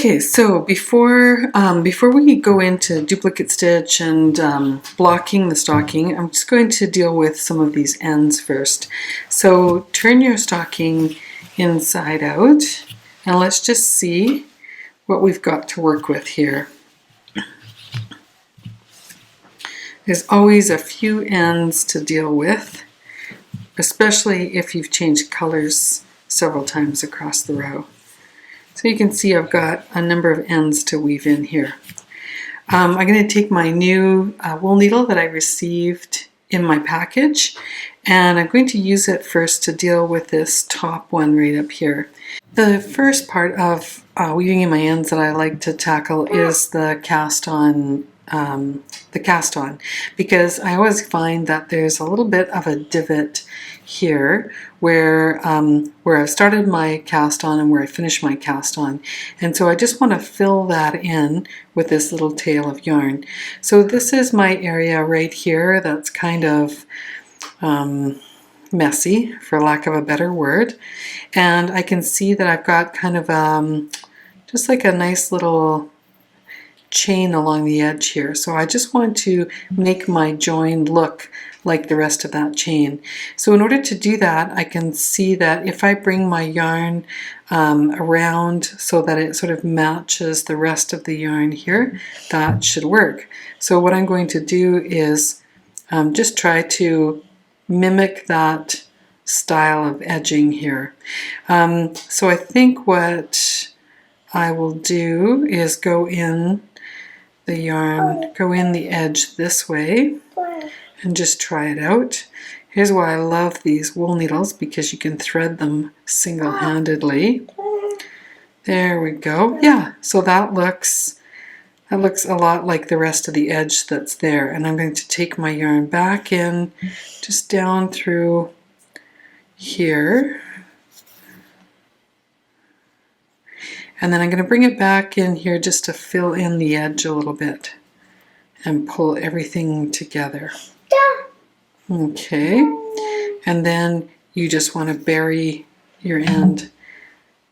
Okay, so before we go into duplicate stitch and blocking the stocking, I'm just going to deal with some of these ends first. So turn your stocking inside out, and let's just see what we've got to work with here. There's always a few ends to deal with, especially if you've changed colors several times across the row. So you can see I've got a number of ends to weave in here. I'm going to take my new wool needle that I received in my package, and I'm going to use it first to deal with this top one right up here. The first part of weaving in my ends that I like to tackle is the cast on, because I always find that there's a little bit of a divot here where I started my cast on and where I finished my cast on, and so I just want to fill that in with this little tail of yarn. So this is my area right here that's kind of messy, for lack of a better word, and I can see that I've got kind of just like a nice little chain along the edge here. So I just want to make my join look like the rest of that chain. So in order to do that, I can see that if I bring my yarn around so that it sort of matches the rest of the yarn here, that should work. So what I'm going to do is just try to mimic that style of edging here. So I think what I will do is go in the yarn, go in the edge this way and just try it out. Here's why I love these wool needles, because you can thread them single-handedly. There we go. Yeah, so that looks a lot like the rest of the edge that's there. And I'm going to take my yarn back in, just down through here. And then I'm going to bring it back in here just to fill in the edge a little bit and pull everything together. Okay, and then you just want to bury your end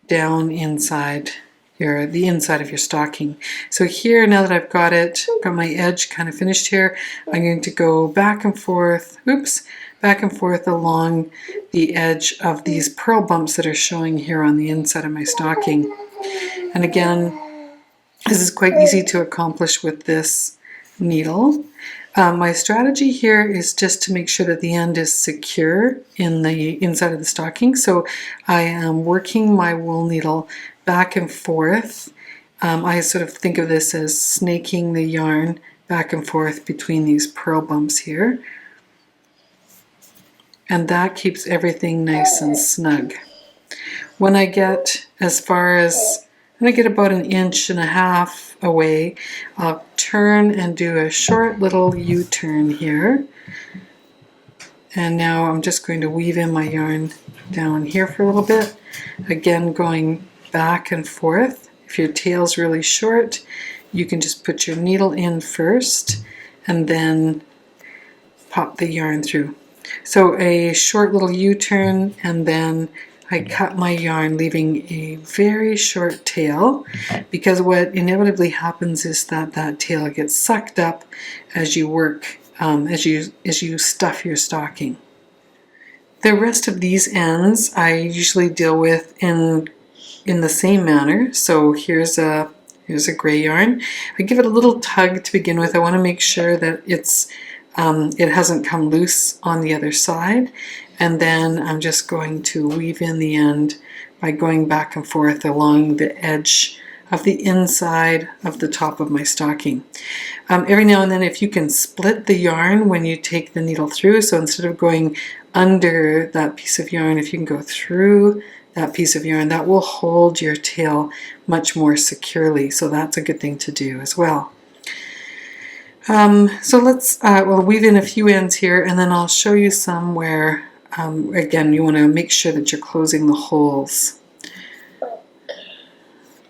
down inside the inside of your stocking. So here, now that I've got my edge kind of finished here, I'm going to go back and forth, back and forth along the edge of these purl bumps that are showing here on the inside of my stocking. And again, this is quite easy to accomplish with this needle. My strategy here is just to make sure that the end is secure in the inside of the stocking. So I am working my wool needle back and forth. I sort of think of this as snaking the yarn back and forth between these purl bumps here. And that keeps everything nice and snug. When I get about 1.5 inches away, I'll turn and do a short little U-turn here. And now I'm just going to weave in my yarn down here for a little bit. Again, going back and forth. If your tail's really short, you can just put your needle in first and then pop the yarn through. So a short little U-turn, and then I cut my yarn, leaving a very short tail, because what inevitably happens is that tail gets sucked up as you work, as you stuff your stocking. The rest of these ends I usually deal with in the same manner. So here's a gray yarn. I give it a little tug to begin with. I want to make sure that it hasn't come loose on the other side. And then I'm just going to weave in the end by going back and forth along the edge of the inside of the top of my stocking. Every now and then, if you can split the yarn when you take the needle through, so instead of going under that piece of yarn, if you can go through that piece of yarn, that will hold your tail much more securely. So that's a good thing to do as well. So we'll weave in a few ends here, and then I'll show you some where again, you want to make sure that you're closing the holes.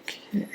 Okay.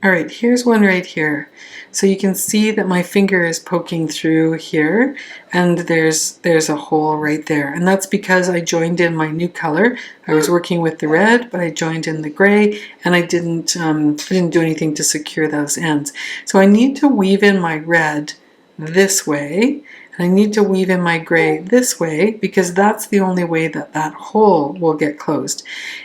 All right, here's one right here. So you can see that my finger is poking through here, and there's a hole right there. And that's because I joined in my new color. I was working with the red, but I joined in the gray, and I didn't do anything to secure those ends. So I need to weave in my red this way, and I need to weave in my gray this way, because that's the only way that that hole will get closed.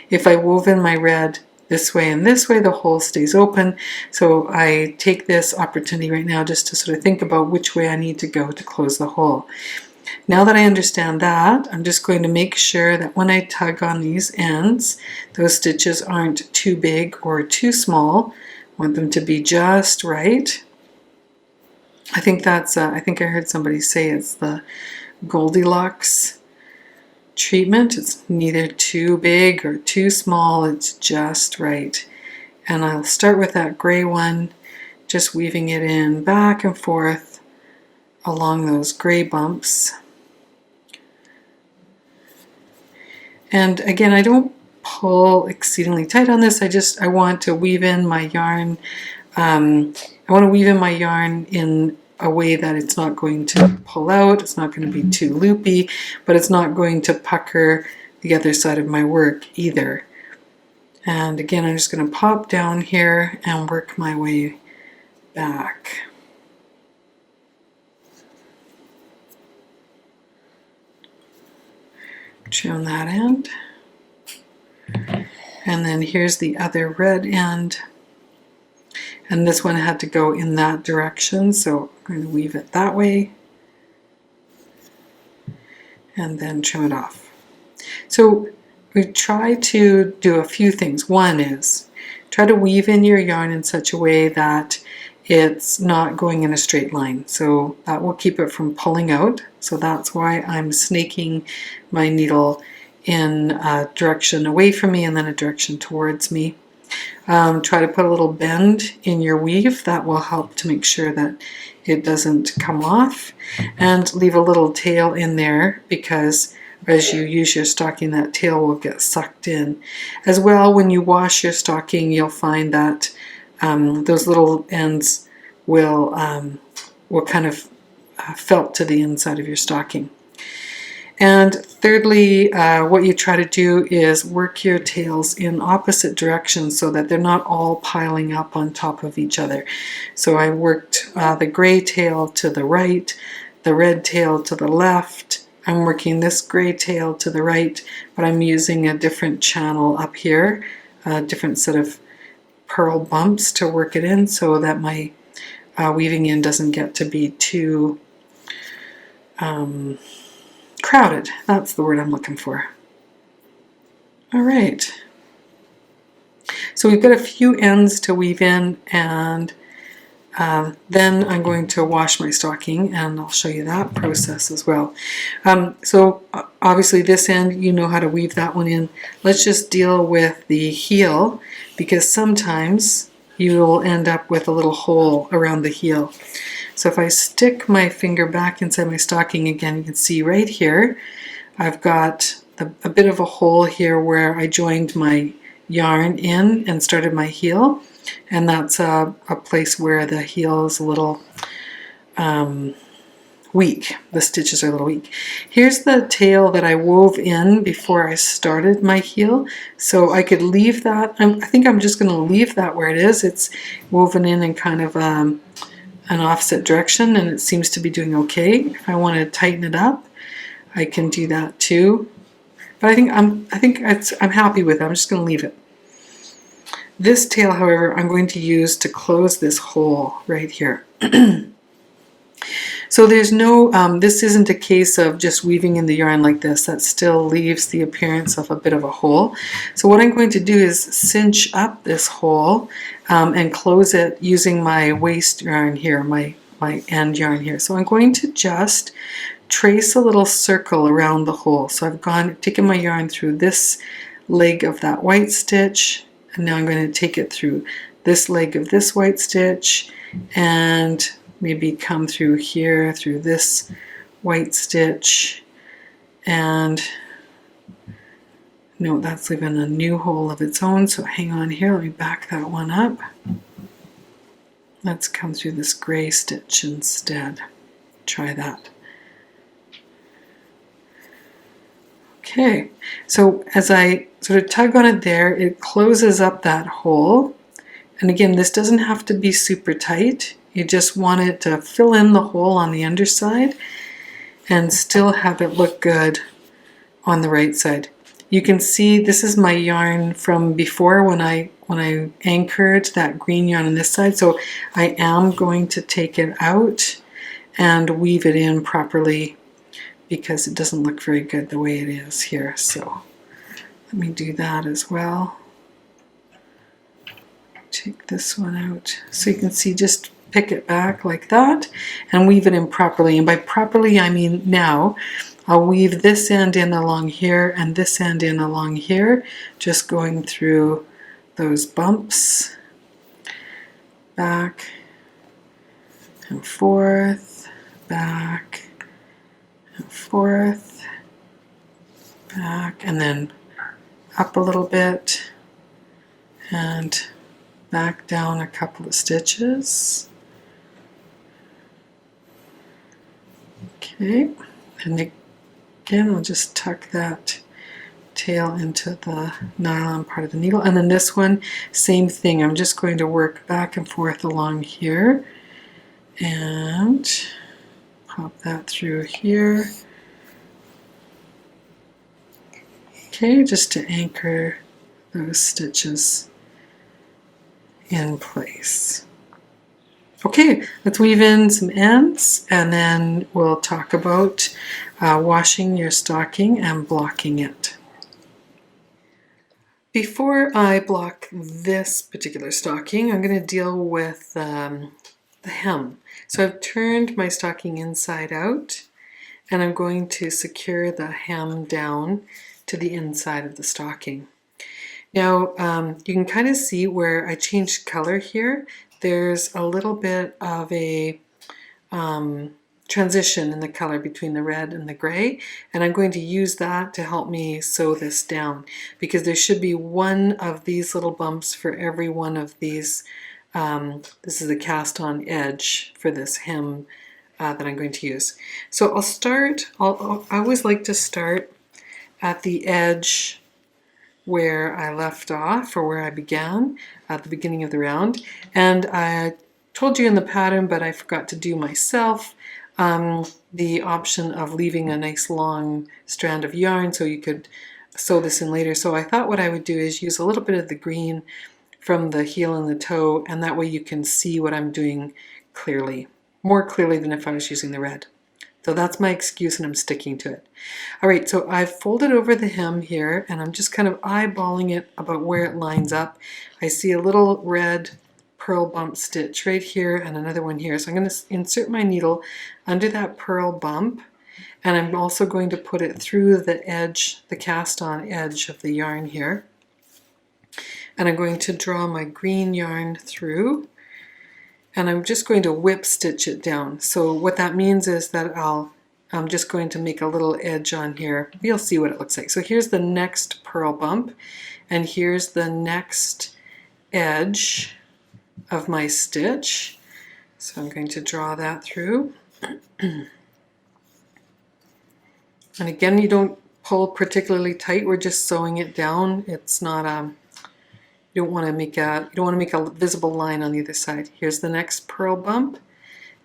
If I wove in my red this way and this way, the hole stays open. So I take this opportunity right now just to sort of think about which way I need to go to close the hole. Now that I understand that, I'm just going to make sure that when I tug on these ends, those stitches aren't too big or too small. I want them to be just right. I think that's, I think I heard somebody say it's the Goldilocks treatment. It's neither too big or too small, it's just right. And I'll start with that gray one, just weaving it in back and forth along those gray bumps. And again, I don't pull exceedingly tight on this. I want to weave in my yarn. I want to weave in my yarn in a way that it's not going to pull out, it's not going to be too loopy, but it's not going to pucker the other side of my work either. And again, I'm just going to pop down here and work my way back. Trim that end. And then here's the other red end. And this one had to go in that direction, so I'm going to weave it that way and then trim it off. So we try to do a few things. One is try to weave in your yarn in such a way that it's not going in a straight line. So that will keep it from pulling out. So that's why I'm snaking my needle in a direction away from me and then a direction towards me. Try to put a little bend in your weave. That will help to make sure that it doesn't come off. And leave a little tail in there, because as you use your stocking, that tail will get sucked in. As well, when you wash your stocking, you'll find that those little ends will kind of felt to the inside of your stocking. And thirdly, what you try to do is work your tails in opposite directions so that they're not all piling up on top of each other. So I worked the gray tail to the right, the red tail to the left. I'm working this gray tail to the right, but I'm using a different channel up here, a different set of purl bumps to work it in so that my weaving in doesn't get to be too crowded. That's the word I'm looking for. All right. So we've got a few ends to weave in, and then I'm going to wash my stocking, and I'll show you that process as well. So obviously this end, you know how to weave that one in. Let's just deal with the heel, because sometimes you will end up with a little hole around the heel. So if I stick my finger back inside my stocking again, you can see right here, I've got a bit of a hole here where I joined my yarn in and started my heel. And that's a place where the heel is a little weak. The stitches are a little weak. Here's the tail that I wove in before I started my heel. So I could leave that. I think I'm just going to leave that where it is. It's woven in kind of an offset direction, and it seems to be doing okay. If I want to tighten it up, I can do that too. But I'm happy with it. I'm just going to leave it. This tail, however, I'm going to use to close this hole right here. So there's no, this isn't a case of just weaving in the yarn like this. That still leaves the appearance of a bit of a hole. So what I'm going to do is cinch up this hole and close it using my waist yarn here, my end yarn here. So I'm going to just trace a little circle around the hole. So I've taken my yarn through this leg of that white stitch, and now I'm going to take it through this leg of this white stitch, and maybe come through here through this white stitch, and no, that's leaving a new hole of its own, so hang on here, let me back that one up. Let's come through this gray stitch instead. Try that. Okay, so as I sort of tug on it there, it closes up that hole. And again, this doesn't have to be super tight. You just want it to fill in the hole on the underside and still have it look good on the right side. You can see this is my yarn from before when I anchored that green yarn on this side. So I am going to take it out and weave it in properly because it doesn't look very good the way it is here. So let me do that as well. Take this one out so you can see, just pick it back like that and weave it in properly. And by properly I mean now. I'll weave this end in along here and this end in along here, just going through those bumps, back and forth, back and forth, back, and then up a little bit and back down a couple of stitches. Okay, and again, I'll just tuck that tail into the nylon part of the needle. And then this one, same thing. I'm just going to work back and forth along here and pop that through here. Okay, just to anchor those stitches in place. Okay, let's weave in some ends and then we'll talk about washing your stocking and blocking it. Before I block this particular stocking, I'm going to deal with the hem. So I've turned my stocking inside out and I'm going to secure the hem down to the inside of the stocking. Now you can kind of see where I changed color here. There's a little bit of a transition in the color between the red and the gray, and I'm going to use that to help me sew this down because there should be one of these little bumps for every one of these. This is the cast on edge for this hem that I'm going to use. So I'll start, I always like to start at the edge where I left off or where I began at the beginning of the round. And I told you in the pattern, but I forgot to do myself, the option of leaving a nice long strand of yarn so you could sew this in later. So I thought what I would do is use a little bit of the green from the heel and the toe, and that way you can see what I'm doing clearly, more clearly than if I was using the red. So that's my excuse and I'm sticking to it. All right, so I've folded over the hem here and I'm just kind of eyeballing it about where it lines up. I see a little red purl bump stitch right here and another one here. So I'm going to insert my needle under that purl bump and I'm also going to put it through the edge, the cast on edge of the yarn here. And I'm going to draw my green yarn through. And I'm just going to whip stitch it down. So what that means is that I'm just going to make a little edge on here. You'll see what it looks like. So here's the next purl bump, and here's the next edge of my stitch. So I'm going to draw that through. And again, you don't pull particularly tight. We're just sewing it down. It's not you don't want to make a visible line on the other side. Here's the next purl bump,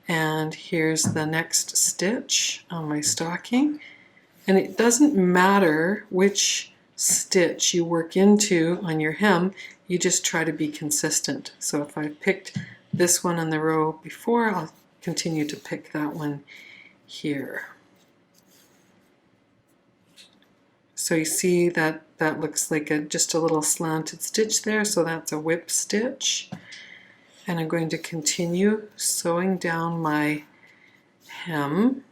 and here's the next stitch on my stocking. And it doesn't matter which stitch you work into on your hem, you just try to be consistent. So if I picked this one on the row before, I'll continue to pick that one here. So you see that that looks like just a little slanted stitch there, so that's a whip stitch. And I'm going to continue sewing down my hem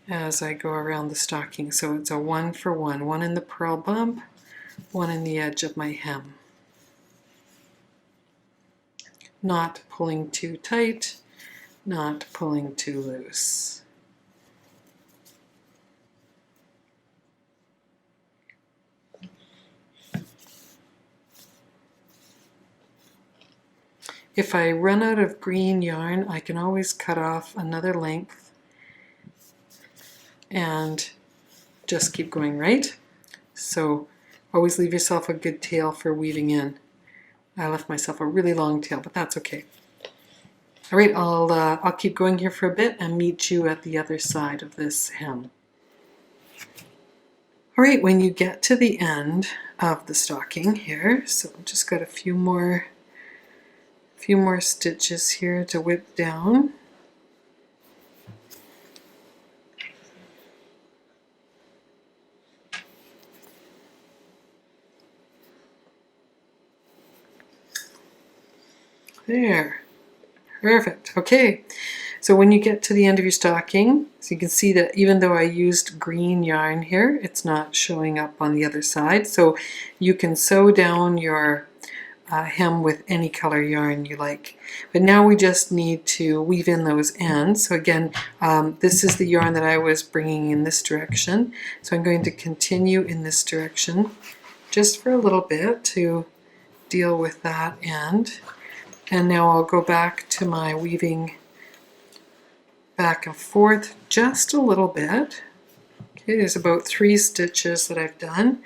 as I go around the stocking. So it's a 1 for 1, one in the purl bump, one in the edge of my hem. Not pulling too tight, not pulling too loose. if I run out of green yarn, I can always cut off another length and just keep going, right? So always leave yourself a good tail for weaving in. I left myself a really long tail, but that's okay. All right, I'll keep going here for a bit and meet you at the other side of this hem. All right, when you get to the end of the stocking here, so I've just got a few more stitches here to whip down. There, perfect. Okay, so when you get to the end of your stocking, so you can see that even though I used green yarn here, it's not showing up on the other side. So you can sew down your hem with any color yarn you like. But now we just need to weave in those ends. So again, this is the yarn that I was bringing in this direction. So I'm going to continue in this direction just for a little bit to deal with that end. And now I'll go back to my weaving back and forth just a little bit. Okay, there's about 3 stitches that I've done.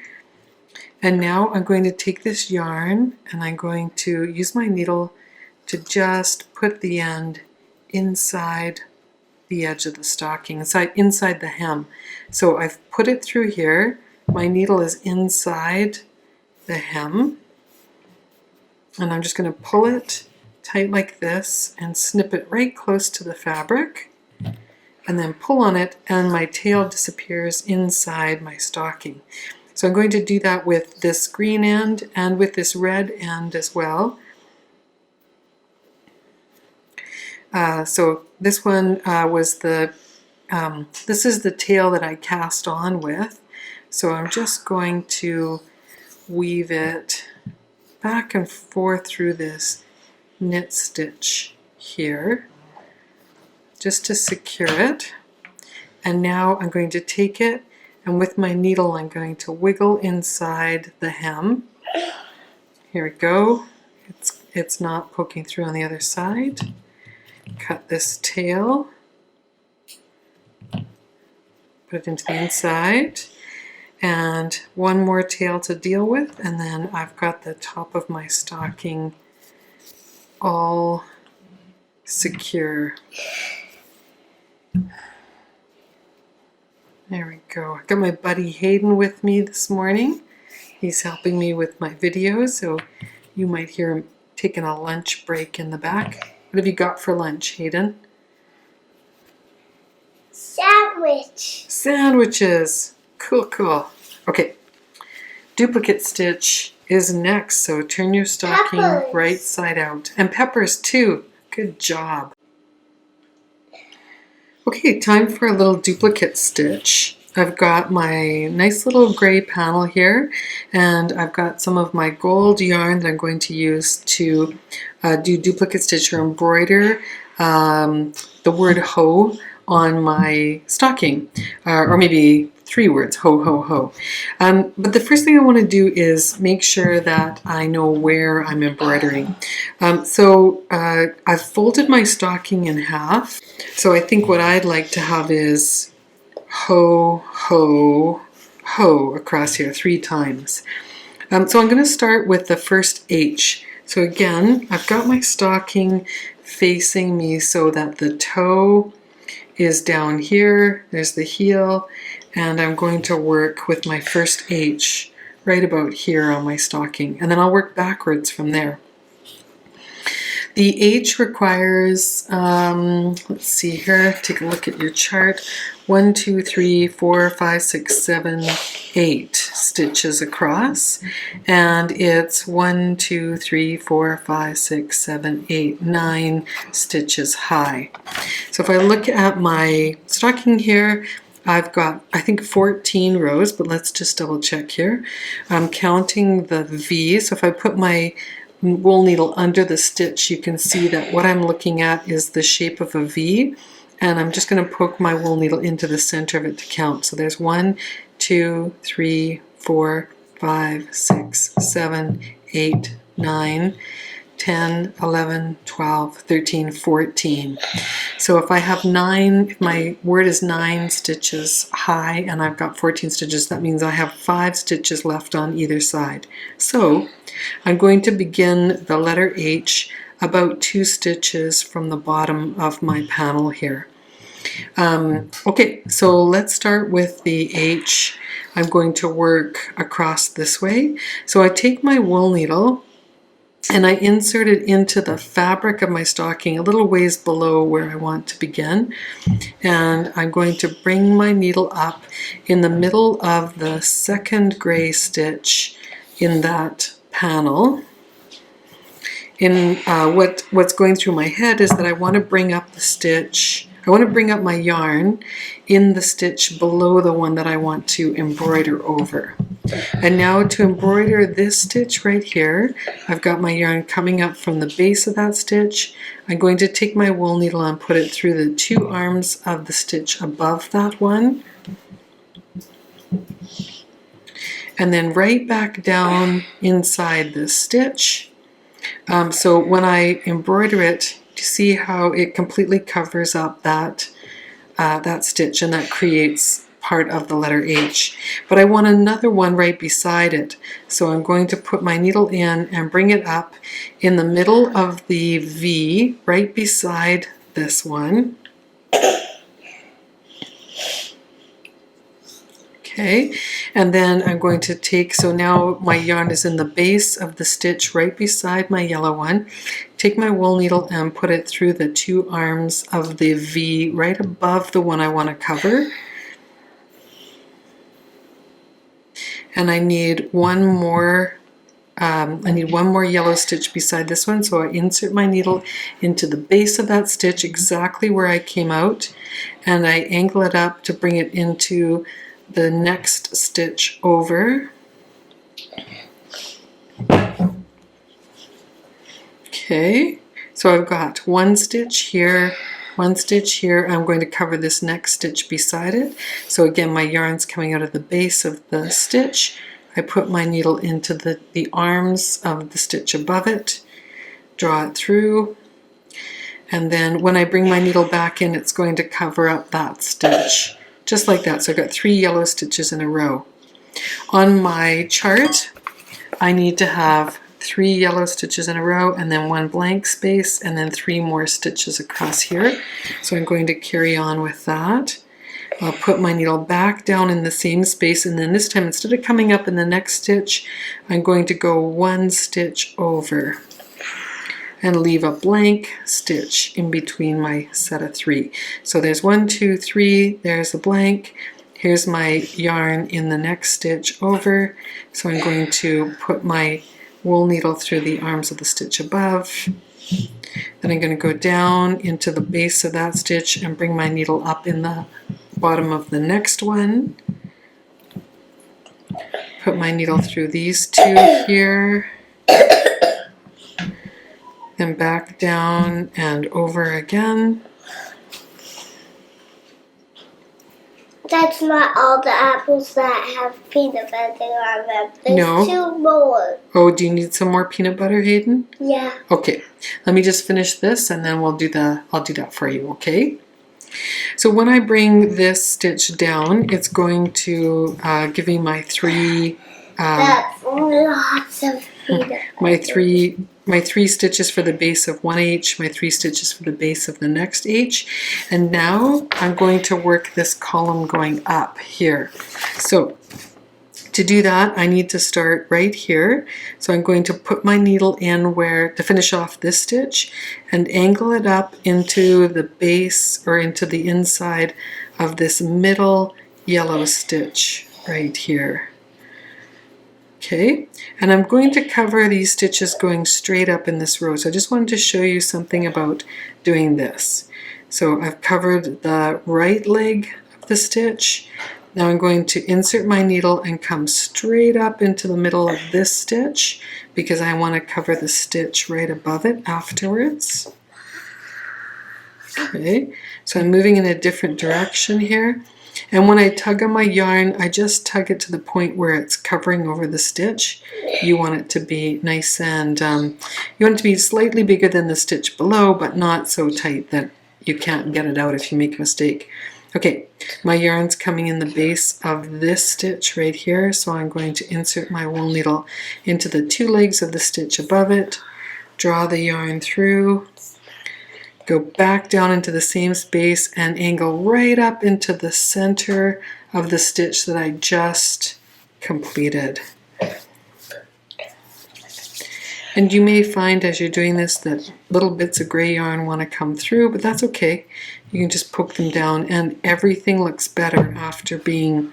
And now I'm going to take this yarn and I'm going to use my needle to just put the end inside the edge of the stocking, inside the hem. So I've put it through here. My needle is inside the hem. And I'm just going to pull it tight like this and snip it right close to the fabric. And then pull on it and my tail disappears inside my stocking. So I'm going to do that with this green end and with this red end as well. So this one was this is the tail that I cast on with. So I'm just going to weave it back and forth through this knit stitch here, just to secure it. And now I'm going to take it, and with my needle I'm going to wiggle inside the hem. Here we go. It's not poking through on the other side. Cut this tail, put it into the inside, and one more tail to deal with, and then I've got the top of my stocking all secure. There we go. I got my buddy Hayden with me this morning. He's helping me with my videos, so you might hear him taking a lunch break in the back. What have you got for lunch, Hayden? Sandwich. Sandwiches. Cool, cool. Okay. Duplicate stitch is next, so turn your stocking right side out. And peppers too. Good job. Okay, time for a little duplicate stitch. I've got my nice little gray panel here, and I've got some of my gold yarn that I'm going to use to do duplicate stitch or embroider the word hoe on my stocking, or maybe 3 words, ho, ho, ho. But the first thing I want to do is make sure that I know where I'm embroidering. So I've folded my stocking in half. So I think what I'd like to have is ho, ho, ho across here 3 times. So I'm going to start with the first H. So again, I've got my stocking facing me so that the toe is down here, there's the heel, and I'm going to work with my first H right about here on my stocking, and then I'll work backwards from there. The H requires, let's see here, take a look at your chart, 1, 2, 3, 4, 5, 6, 7, 8 stitches across, and it's 1, 2, 3, 4, 5, 6, 7, 8, 9 stitches high. So if I look at my stocking here, I've got, I think, 14 rows, but let's just double check here. I'm counting the V, so if I put my wool needle under the stitch, you can see that what I'm looking at is the shape of a V, and I'm just going to poke my wool needle into the center of it to count. So there's 1, 2, 3, 4, 5, 6, 7, 8, 9, 10, 11, 12, 13, 14. So if I have 9, if my word is 9 stitches high and I've got 14 stitches, that means I have 5 stitches left on either side. So I'm going to begin the letter H about 2 stitches from the bottom of my panel here. Okay, so let's start with the H. I'm going to work across this way. So I take my wool needle and I insert it into the fabric of my stocking a little ways below where I want to begin. And I'm going to bring my needle up in the middle of the second gray stitch in that panel. What's going through my head is that I want to bring up the stitch. I want to bring up my yarn in the stitch below the one that I want to embroider over. And now to embroider this stitch right here, I've got my yarn coming up from the base of that stitch. I'm going to take my wool needle and put it through the 2 arms of the stitch above that one. And then right back down inside this stitch. So when I embroider it, you see how it completely covers up that stitch, and that creates part of the letter H. But I want another one right beside it. So I'm going to put my needle in and bring it up in the middle of the V, right beside this one. Okay, and then I'm going to take, so now my yarn is in the base of the stitch right beside my yellow one. Take my wool needle and put it through the 2 arms of the V right above the one I want to cover. And I need one more yellow stitch beside this one, so I insert my needle into the base of that stitch exactly where I came out, and I angle it up to bring it into the next stitch over. Okay, so I've got 1 stitch here, 1 stitch here. I'm going to cover this next stitch beside it. So again, my yarn's coming out of the base of the stitch. I put my needle into the arms of the stitch above it, draw it through, and then when I bring my needle back in, it's going to cover up that stitch. Just like that. So I've got 3 yellow stitches in a row. On my chart, I need to have 3 yellow stitches in a row and then 1 blank space and then 3 more stitches across here. So I'm going to carry on with that. I'll put my needle back down in the same space, and then this time, instead of coming up in the next stitch, I'm going to go 1 stitch over and leave a blank stitch in between my set of 3. So there's 1, 2, 3, there's a blank. Here's my yarn in the next stitch over. So I'm going to put my wool needle through the arms of the stitch above. Then I'm going to go down into the base of that stitch and bring my needle up in the bottom of the next one. Put my needle through these 2 here. Then back down and over again. That's not all the apples that have peanut butter on them. There's No. 2 more. Oh, do you need some more peanut butter, Hayden? Yeah. Okay, let me just finish this and then I'll do that for you, okay? So when I bring this stitch down, it's going to give me my 3 That's lots of peanut butter. my 3 stitches for the base of 1 H, my 3 stitches for the base of the next H, and now I'm going to work this column going up here. So to do that, I need to start right here. So I'm going to put my needle in to finish off this stitch and angle it up into the base or into the inside of this middle yellow stitch right here. Okay, and I'm going to cover these stitches going straight up in this row. So I just wanted to show you something about doing this. So I've covered the right leg of the stitch. Now I'm going to insert my needle and come straight up into the middle of this stitch because I want to cover the stitch right above it afterwards. Okay, so I'm moving in a different direction here. And when I tug on my yarn, I just tug it to the point where it's covering over the stitch. You want it to be nice and you want it to be slightly bigger than the stitch below, but not so tight that you can't get it out if you make a mistake. Okay, my yarn's coming in the base of this stitch right here, so I'm going to insert my wool needle into the two legs of the stitch above it, draw the yarn through, go back down into the same space and angle right up into the center of the stitch that I just completed. And you may find as you're doing this that little bits of gray yarn want to come through, but that's okay. You can just poke them down and everything looks better after being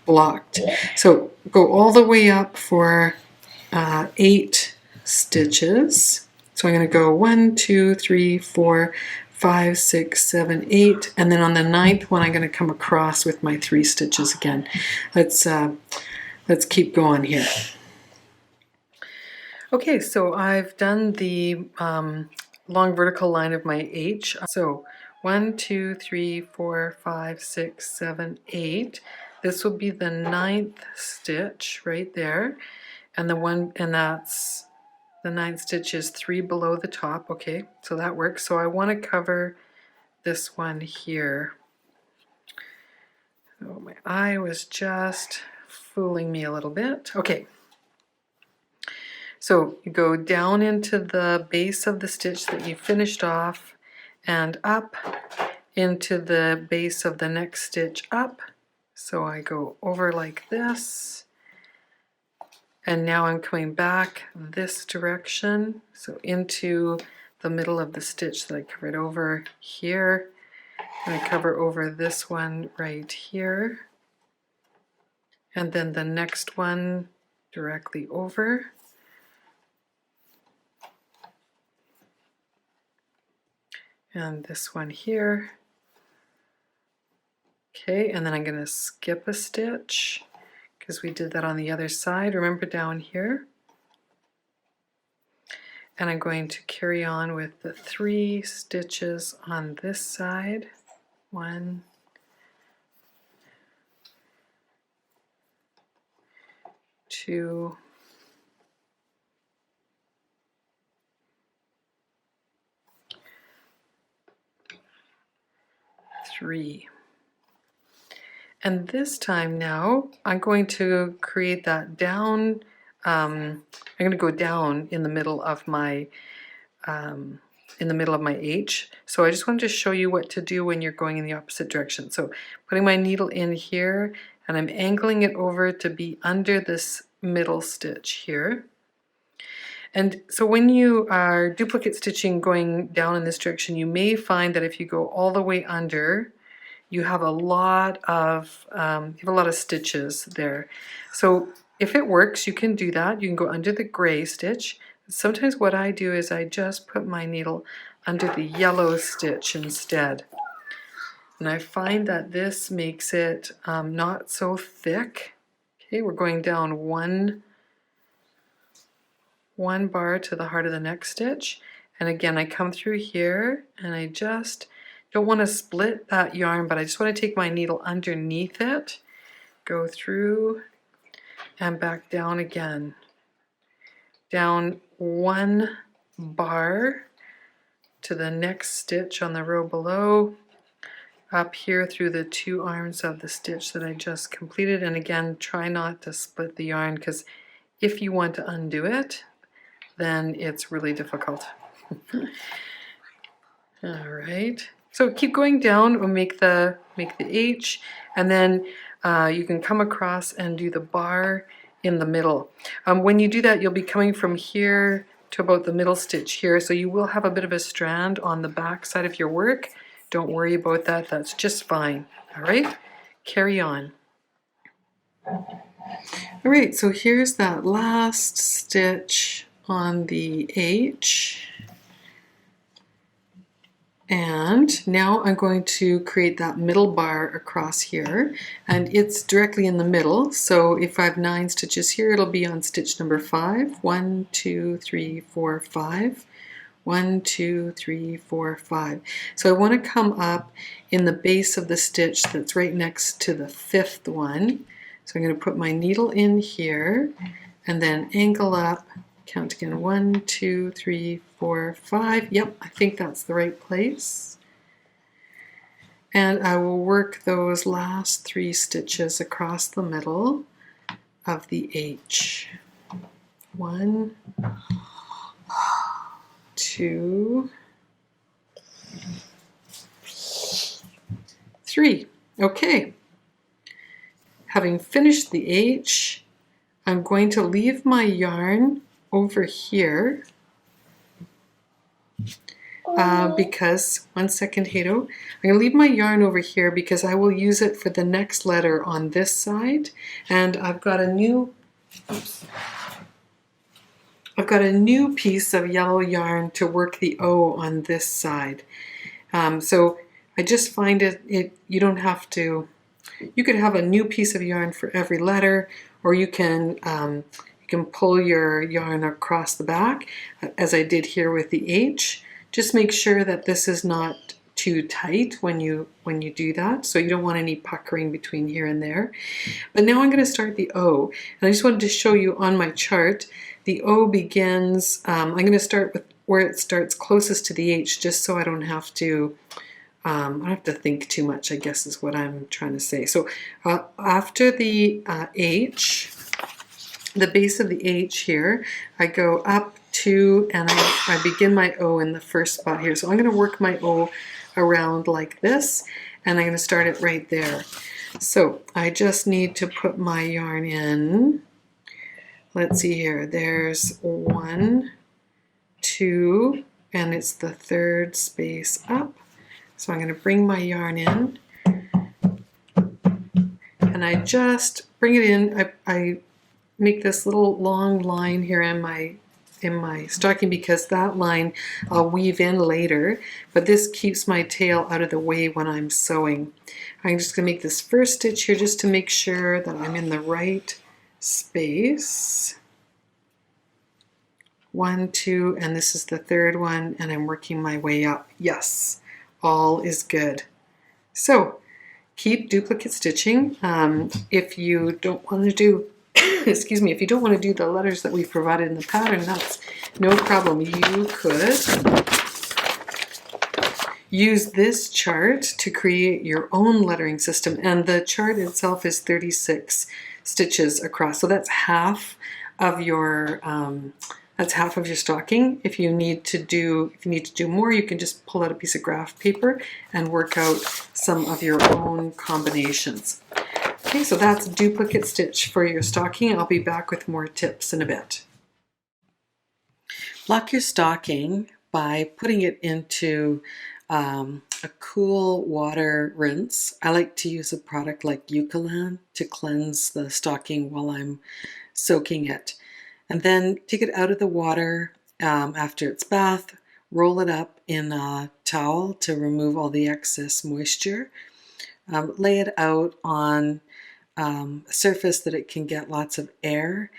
blocked. So go all the way up for 8 stitches. So I'm going to go 1, 2, 3, 4, 5, 6, 7, 8, and then on the 9th one I'm going to come across with my 3 stitches again. Let's keep going here. Okay, so I've done the long vertical line of my H. So 1, 2, 3, 4, 5, 6, 7, 8. This will be the 9th stitch right there, and that's the 9th stitch is 3 below the top. Okay, so that works. So I want to cover this one here. Oh, my eye was just fooling me a little bit. Okay. So you go down into the base of the stitch that you finished off and up into the base of the next stitch up. So I go over like this, and now I'm coming back this direction, so into the middle of the stitch that I covered over here, and I cover over this one right here, and then the next one directly over. And this one here. Okay, and then I'm going to skip a stitch because we did that on the other side. Remember down here? And I'm going to carry on with the 3 stitches on this side. 1, 2, 3. And this time now, I'm going to create that down. I'm going to go down in the middle of my H. So I just wanted to show you what to do when you're going in the opposite direction. So putting my needle in here, and I'm angling it over to be under this middle stitch here. And so when you are duplicate stitching going down in this direction, you may find that if you go all the way under, you have a lot of stitches there. So if it works, you can do that. You can go under the gray stitch. Sometimes what I do is I just put my needle under the yellow stitch instead. And I find that this makes it not so thick. Okay, we're going down one bar to the heart of the next stitch. And again, I come through here and I just don't want to split that yarn, but I just want to take my needle underneath it, go through and back down again. Down 1 bar to the next stitch on the row below, up here through the 2 arms of the stitch that I just completed. And again, try not to split the yarn, because if you want to undo it, then it's really difficult. All right. So keep going down. We'll make the H, and then you can come across and do the bar in the middle. When you do that, you'll be coming from here to about the middle stitch here, so you will have a bit of a strand on the back side of your work. Don't worry about that. That's just fine. All right. Carry on. All right. So here's that last stitch on the H. And now I'm going to create that middle bar across here, and it's directly in the middle. So if I have 9 stitches here, it'll be on stitch number 5. 1, 2, 3, 4, 5. 1, 2, 3, 4, 5. So I want to come up in the base of the stitch that's right next to the 5th one. So I'm going to put my needle in here and then angle up, count again, 1, 2, 3, 4, 5. Yep, I think that's the right place. And I will work those last 3 stitches across the middle of the H. 1, 2, 3. Okay. Having finished the H, I'm going to leave my yarn over here because, one second, Hato. I'm going to leave my yarn over here because I will use it for the next letter on this side. And I've got a new piece of yellow yarn to work the O on this side. So I just find you don't have to, you could have a new piece of yarn for every letter, or you can pull your yarn across the back, as I did here with the H. Just make sure that this is not too tight when you do that, so you don't want any puckering between here and there. But now I'm going to start the O, and I just wanted to show you on my chart, the O begins, I'm going to start with where it starts closest to the H, just so I don't have to think too much, I guess is what I'm trying to say. So after the H, the base of the H here, I go up to, and I begin my O in the first spot here. So I'm going to work my O around like this, and I'm going to start it right there. So I just need to put my yarn in. Let's see here. There's 1, 2, and it's the 3rd space up. So I'm going to bring my yarn in, and I just bring it in. I make this little long line here in my stocking because that line I'll weave in later, but this keeps my tail out of the way when I'm sewing. I'm just going to make this first stitch here just to make sure that I'm in the right space. 1, 2, and this is the 3rd one, and I'm working my way up. Yes, all is good. So keep duplicate stitching. If you don't want to do excuse me, if you don't want to do the letters that we've provided in the pattern, that's no problem. You could use this chart to create your own lettering system, and the chart itself is 36 stitches across. So that's half of your stocking. If you need to do more, you can just pull out a piece of graph paper and work out some of your own combinations. Okay, so that's duplicate stitch for your stocking. I'll be back with more tips in a bit. Block your stocking by putting it into a cool water rinse. I like to use a product like Eucalan to cleanse the stocking while I'm soaking it. And then take it out of the water after its bath, roll it up in a towel to remove all the excess moisture, lay it out on a surface that it can get lots of air,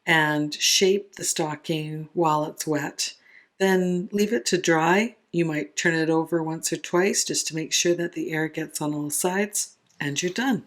and shape the stocking while it's wet. Then leave it to dry. You might turn it over once or twice just to make sure that the air gets on all sides, and you're done.